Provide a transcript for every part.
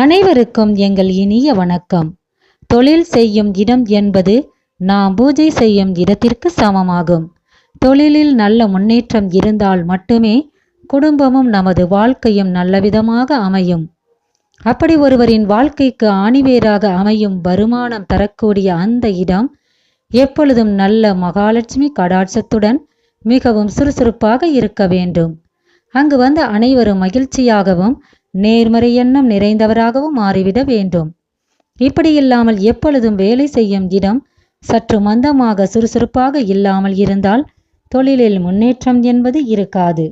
அனைவருக்கும் எங்கள் இனிய வணக்கம். தொழில் செய்யும் இடம் என்பது நாம் பூஜை செய்யும் இடத்திற்கு சமமாகும். தொழிலில் நல்ல முன்னேற்றம் இருந்தால் மட்டுமே குடும்பமும் நமது வாழ்க்கையும் நல்லவிதமாக அமையும். அப்படி ஒருவரின் வாழ்க்கைக்கு ஆணிவேராக அமையும் வருமானம் தரக்கூடிய அந்த இடம் எப்பொழுதும் நல்ல மகாலட்சுமி கடாட்சத்துடன் மிகவும் சுறுசுறுப்பாக இருக்க வேண்டும். அங்கு வந்த அனைவரும் மகிழ்ச்சியாகவும் நேர்மறை எண்ணம் நிறைந்தவராகவும் மாறிவிட வேண்டும். இப்படி இல்லாமல் எப்பொழுதும் வேலை செய்யும் இடம் சற்று மந்தமாக சுறுசுறுப்பாக இல்லாமல் இருந்தால் தொழிலில் முன்னேற்றம் என்பது இருக்காது.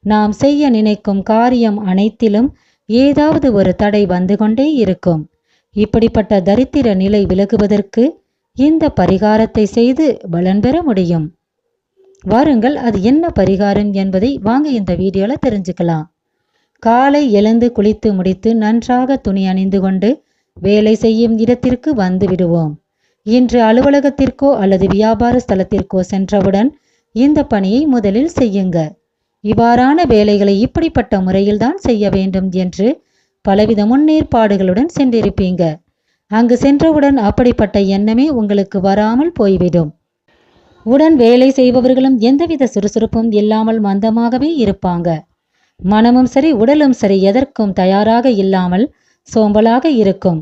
நாம் செய்ய நினைக்கும் காரியம் அனைத்திலும் ஏதாவது ஒரு தடை வந்து கொண்டே இருக்கும். இப்படிப்பட்ட தரித்திர நிலை விலகுவதற்கு இந்த பரிகாரத்தை செய்து பலன் பெற முடியும். வாருங்கள், அது என்ன பரிகாரம் என்பதை வாங்க இந்த வீடியோல தெரிஞ்சுக்கலாம். காலை எழுந்து குளித்து முடித்து நன்றாக துணி அணிந்து கொண்டு வேலை செய்யும் இடத்திற்கு வந்து விடுவோம். இன்று அலுவலகத்திற்கோ அல்லது வியாபார ஸ்தலத்திற்கோ சென்றவுடன் இந்த பணியை முதலில் செய்யுங்க. இவ்வாறான வேலைகளை இப்படிப்பட்ட முறையில்தான் செய்ய வேண்டும் என்று பலவித முன்னேற்பாடுகளுடன் சென்றிருப்பீங்க. அங்கு சென்றவுடன் அப்படிப்பட்ட எண்ணமே உங்களுக்கு வராமல் போய்விடும். உடன் வேலை செய்பவர்களும் எந்தவித சுறுசுறுப்பும் இல்லாமல் மந்தமாகவே இருப்பாங்க. மனமும் சரி உடலும் சரி எதற்கும் தயாராக இல்லாமல் சோம்பலாக இருக்கும்.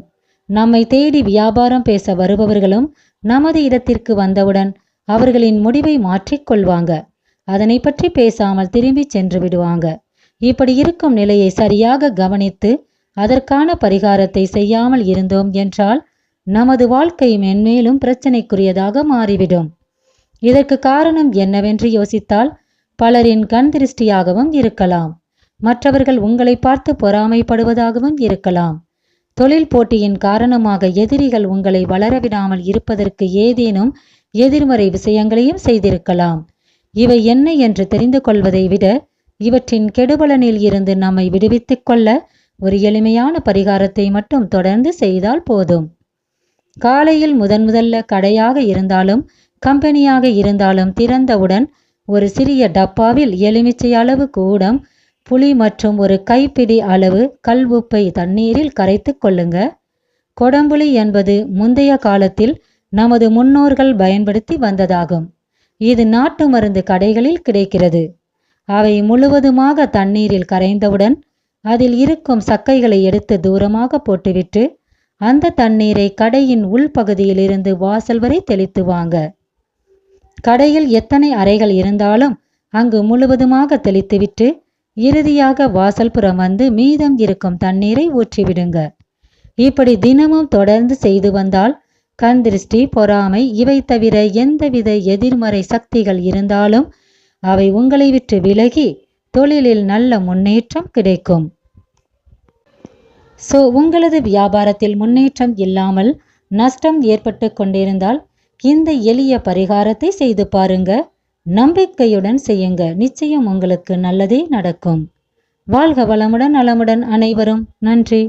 நம்மை தேடி வியாபாரம் பேச வருபவர்களும் நமது இடத்திற்கு வந்தவுடன் அவர்களின் முடிவை மாற்றிக்கொள்வாங்க. அதனை பற்றி பேசாமல் திரும்பி சென்று விடுவாங்க. இப்படி இருக்கும் நிலையை சரியாக கவனித்து அதற்கான பரிகாரத்தை செய்யாமல் இருந்தோம் என்றால் நமது வாழ்க்கை மென்மேலும் பிரச்சனைக்குரியதாக மாறிவிடும். இதற்கு காரணம் என்னவென்று யோசித்தால் பலரின் கண் திருஷ்டியாகவும் இருக்கலாம். மற்றவர்கள் உங்களை பார்த்து பொறாமைப்படுவதாகவும் இருக்கலாம். தொழில் போட்டியின் காரணமாக எதிரிகள் உங்களை வளரவிடாமல் இருப்பதற்கு ஏதேனும் எதிர்மறை விஷயங்களையும் செய்திருக்கலாம். இவை என்ன என்று தெரிந்து கொள்வதை விட இவற்றின் கெடுபலனில் இருந்து நம்மை விடுவித்துக் கொள்ள ஒரு எளிமையான பரிகாரத்தை மட்டும் தொடர்ந்து செய்தால் போதும். காலையில் முதல்ல கடையாக இருந்தாலும் கம்பெனியாக இருந்தாலும் திறந்தவுடன் ஒரு சிறிய டப்பாவில் எலுமிச்சை அளவு கூடம் புளி மற்றும் ஒரு கைப்பிடி அளவு கல் உப்பை தண்ணீரில் கரைத்து கொள்ளுங்க. கொடம்புளி என்பது முந்தைய காலத்தில் நமது முன்னோர்கள் பயன்படுத்தி வந்ததாகும். இது நாட்டு மருந்து கடைகளில் கிடைக்கிறது. அவை முழுவதுமாக தண்ணீரில் கரைந்தவுடன் அதில் இருக்கும் சக்கைகளை எடுத்து தூரமாக போட்டுவிட்டு அந்த தண்ணீரை கடையின் உள்பகுதியில் இருந்து வாசல் வரை தெளித்து வாங்க. கடையில் எத்தனை அறைகள் இருந்தாலும் அங்கு முழுவதுமாக தெளித்துவிட்டு இறுதியாக வாசல் புறம் வந்து மீதம் இருக்கும் தண்ணீரை ஊற்றிவிடுங்க. இப்படி தினமும் தொடர்ந்து செய்து வந்தால் கண் திருஷ்டி, பொறாமை இவை தவிர எந்தவித எதிர்மறை சக்திகள் இருந்தாலும் அவை உங்களை விட்டு விலகி தொழிலில் நல்ல முன்னேற்றம் கிடைக்கும். உங்களது வியாபாரத்தில் முன்னேற்றம் இல்லாமல் நஷ்டம் ஏற்பட்டு கொண்டிருந்தால் இந்த எளிய பரிகாரத்தை செய்து பாருங்க. நம்பிக்கையுடன் செய்யுங்க. நிச்சயம் உங்களுக்கு நல்லதே நடக்கும். வாழ்க வளமுடன், நலமுடன் அனைவரும். நன்றி.